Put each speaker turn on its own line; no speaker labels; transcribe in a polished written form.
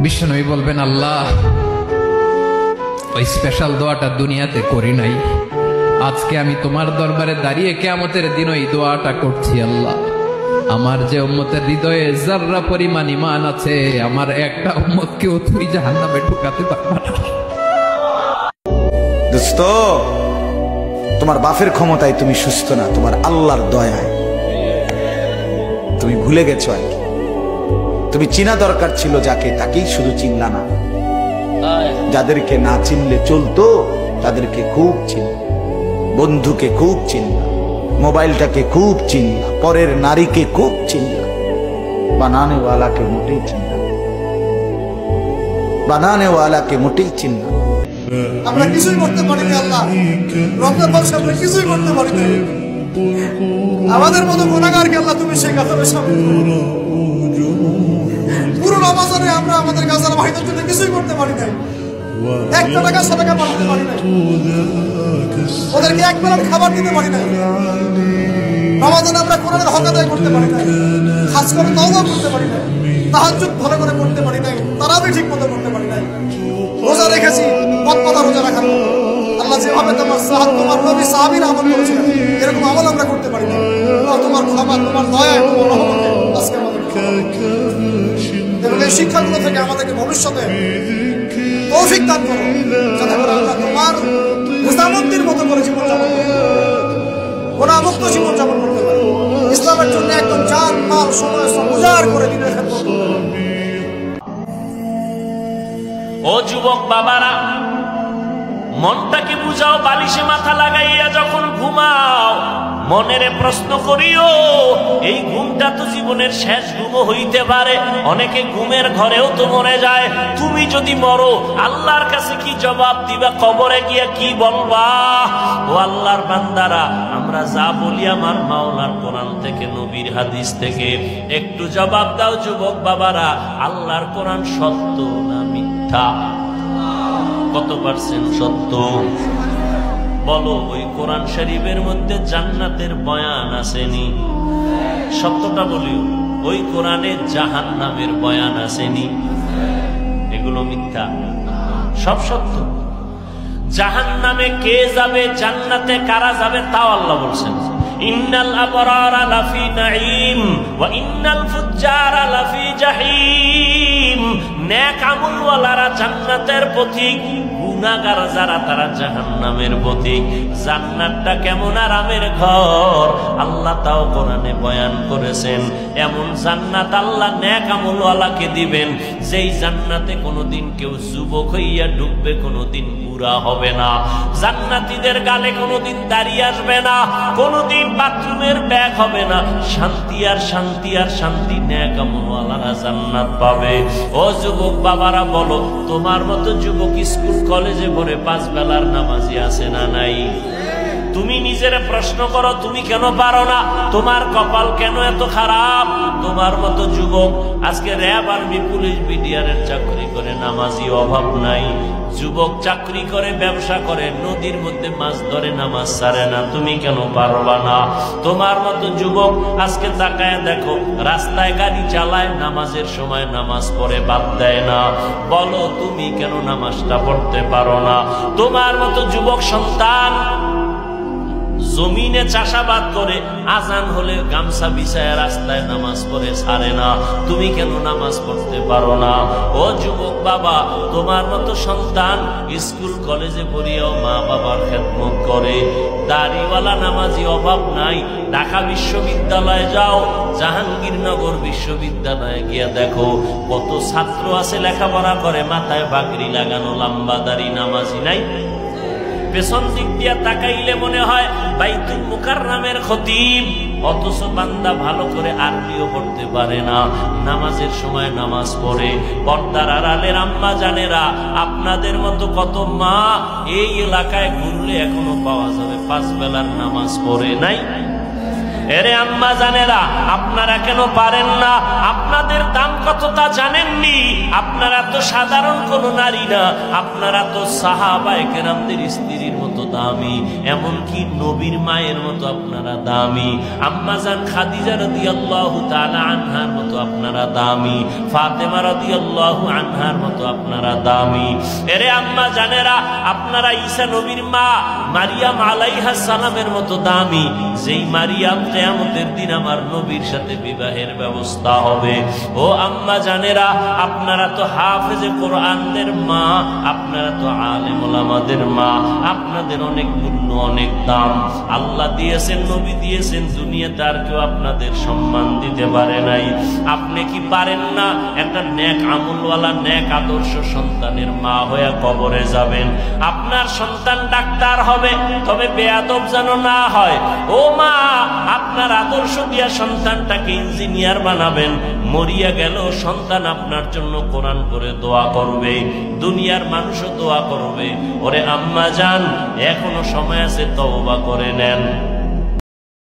বিশ্বনবী বলবেন, আল্লাহ ওই স্পেশাল দোয়াটা দুনিয়াতে করি নাই, আজকে আমি তোমার দরবারে দাঁড়িয়ে কিয়ামতের দিন ওই দোয়াটা করছি। আল্লাহ, আমার যে উম্মতের হৃদয়ে যাররা পরিমাণ ঈমান আছে, আমার একটা উম্মতকেও তুই জাহান্নামে ঢুকাতে পারবা না।
দোস্ত, তোমার বাপের ক্ষমতায় তুমি সুস্থ না, তোমার আল্লাহর দয়ায় তুমি ভুলে গেছো। আর কি তুমি চিনা দরকার ছিল যাকে, তাকেই শুধু চিনলা না। যাদেরকে না চিনলে চলতো তাদেরকে খুব চিনলা, বন্ধুকে খুব চিনলা, মোবাইলটাকে খুব চিনলা, পরের নারীকে খুব চিনলা, বানানেওয়ালাকে মোটেই চিনলা, বানানেওয়ালাকে মোটেই চিনলা।
আমরা কিছুই করতে পারিনি আল্লাহ, রমজান মাসে আমরা কিছুই করতে পারিনি। আমাদের মতো গুনাহগারকে আল্লাহ তুমি সেই কাতারে শামিল করো। পুরো রমজানে আমরা আমাদের গাজার ভাইদের জন্য কিছুই করতে পারি নাই, একটা টাকা সাদাকা পাঠাতে পারি নাই, ওদেরকে এক বেলার খাবার দিতে পারি নাই। রমজানে আমরা কোরআনের হক আদায় করতে পারি নাই, খাস করে তওবা করতে পারি নাই, তাহাজ্জুদ ভালো করে করতে পারি নাই, তারাবি ঠিক মতো করতে পারি নাই। রোজা রেখেছি, পথপথা রোজা রাখা। আল্লাহ যেভাবে তোমার নবী সাহাবীরা আমল করেছিলেন, এরকম আমল আমরা করতে পারি না। তোমার ক্ষমা, তোমার দয়া, তোমার রহমতে আজকে আমাদের এবং এই শিক্ষাগুলো থেকে আমাদেরকে ভবিষ্যতে তৌফিক দান করো, যাতে করে আমরা তোমার রেজামন্দির মতো করে জীবনযাপন করতে পারি, গুনাহমুক্ত জীবনযাপন করতে পারি, ইসলামের জন্য একদম জান মাল সময় উজাড় করে দিনের খেদমত করতে পারি।
ও যুবক বাবারা, মনটাকে বুঝাও, বালিশে মাথা লাগাইয়া যখন ঘুমাও মনের প্রশ্ন করিও, এই ঘুমটা তো জীবনের শেষ ঘুমও হইতে পারে। অনেকে ঘুমের ঘরেও তো মরে যায়। তুমি যদি মরো, আল্লাহর কাছে কি জবাব দিবা? কবরে গিয়া কি বলবা? ও আল্লাহর বান্দারা, আমরা যা বলি আমার মাওলার কোরআন থেকে, নবীর হাদিস থেকে, একটু জবাব দাও যুবক বাবারা। আল্লাহর কোরআন সত্য না মিথ্যা? কত পার্সেন্ট সত্য বলো? ওই কোরআন শরীফের মধ্যে জান্নাতের বয়ান আসেনি? সত্যটা বলিও, ওই কোরআনে জাহান্নামের বয়ান আসেনি? এগুলো মিথ্যা, সব সত্য। জাহান্নামে কে যাবে, জান্নাতে কারা যাবে, তাও আল্লাহ বলছেন। ইন্নাল আবরারা লাফি নাঈম ওয়া ইন্নাল ফুজ্জারা লাফি জাহিম। নেক আমলওয়ালারা জান্নাতের পথিক, গুনাহগার যারা তারা জাহান্নামের পথিক। জান্নাতটা কেমন আরামের ঘর আল্লাহ তাও কোরআনে বয়ান করেছেন। এমন জান্নাত আল্লাহ নেক আমলওয়ালাকে দিবেন, যেই জান্নাতে কোনোদিন কেউ যুবক হইয়া ঢুকবে, কোনোদিন বুড়া হবে না। জান্নাতীদের গালে কোনোদিন দাড়ি আসবে না, কোনোদিন বাথরুমের ব্যাগ হবে না। শান্তি আর শান্তি আর শান্তি, নেক আমলওয়ালারা জান্নাত পাবে। ও যুবক বাবারা বলো, তোমার মতো যুবক স্কুল কলেজে পড়ে 5 বেলার নামাজি আছে না নাই? তুমি নিজের প্রশ্ন করো, তুমি কেন পারো না? তোমার কপাল কেন এত খারাপ? তোমার মতো যুবক আজকে র্যাব, আর্মি, পুলিশ, বিডিআরের চাকরি করে, নামাজি অভাব নাই। যুবক চাকরি করে, ব্যবসা করে, নদীর মধ্যে মাছ ধরে, নামাজ ছাড়ে না। তুমি কেন পারবা না? তোমার মতো যুবক আজকে তাকায় দেখো, রাস্তায় গাড়ি চালায়, নামাজের সময় নামাজ পড়ে বাদ দেয় না। বলো, তুমি কেন নামাজটা পড়তে পারো না? তোমার মতো যুবক সন্তান জমিনে চাষাবাদ করে, আজান হলে গামছা বিছায় রাস্তায় নামাজ পড়ে ছাড়ে না। তুমি কেন নামাজ পড়তে পারো না? ও যুবক বাবা, তোমার মতো সন্তান স্কুল কলেজে পড়িয়াও মা বাবার খেদমত করে। দাড়িওয়ালা নামাজি অভাব নাই। ঢাকা বিশ্ববিদ্যালয়ে যাও, জাহাঙ্গীরনগর বিশ্ববিদ্যালয়ে গিয়া দেখো, কত ছাত্র আছে লেখাপড়া করে, মাথায় পাগড়ি লাগানো, লম্বা দাড়ি, নামাজি নাই। পেছন দিক দিয়া তাকাইলে মনে হয় বাইতুল মুকাররমের খতিব, অথচ বান্দা ভালো করে আরবিও পড়তে পারে না। নামাজের সময় নামাজ পড়ে। পর্দার আড়ালের আম্মা জানেরা, আপনাদের মতো কত মা এই এলাকায় ঘুরলে এখনো পাওয়া যাবে 5 বেলার নামাজ পড়ে নাই। এরে আম্মা জানেরা, আপনারা কেন পারেন না? আপনাদের দাম কত তা জানেননি? আপনারা তো সাধারণ কোন নারী না, আপনারা তো সাহাবায়ে কেরামদের স্ত্রীর মতো দামি, এমনকি নবীর মায়ের মতো আপনারা দামি। আম্মা জান খাদিজা রাদিয়াল্লাহু তাআলা আনহার মতো আপনারা দামি, ফাতেমা রাদিয়াল্লাহু আনহার মতো আপনারা দামি। এরে আম্মা জানেরা, আপনারা ঈসা নবীর মা মারিয়াম আলাইহাস সালামের মতো দামি, যেই মারিয়াম কিয়ামতের দিন আমার নবীর সাথে বিবাহের ব্যবস্থা হবে। ও আম্মা জানেরা, আপনারা তো হাফেজে কোরআনদের মা, আপনারা তো আলেম ওলামাদের মা, আপনাদের অনেক মূল্য, অনেক দাম আল্লাহ দিয়েছেন, নবী দিয়েছেন, দুনিয়াতে আর কেউ আপনাদের সম্মান দিতে পারে নাই। আপনি কি পারেন না একটা নেক আমলওয়ালা, নেক আদর্শ সন্তানের মা হয়ে কবরে যাবেন? আপনার সন্তান ডাক্তার হবে, তবে বেয়াদব যেন না হয়। ও মা, আপনার আদর্শ দিয়া সন্তানটাকে ইঞ্জিনিয়ার বানাবেন, মরিয়া গেল সন্তান আপনার জন্য কোরআন করে দোয়া করবে, দুনিয়ার মানুষও দোয়া করবে। ওরে আম্মা জান, এখনো সময় আছে, তওবা করে নেন।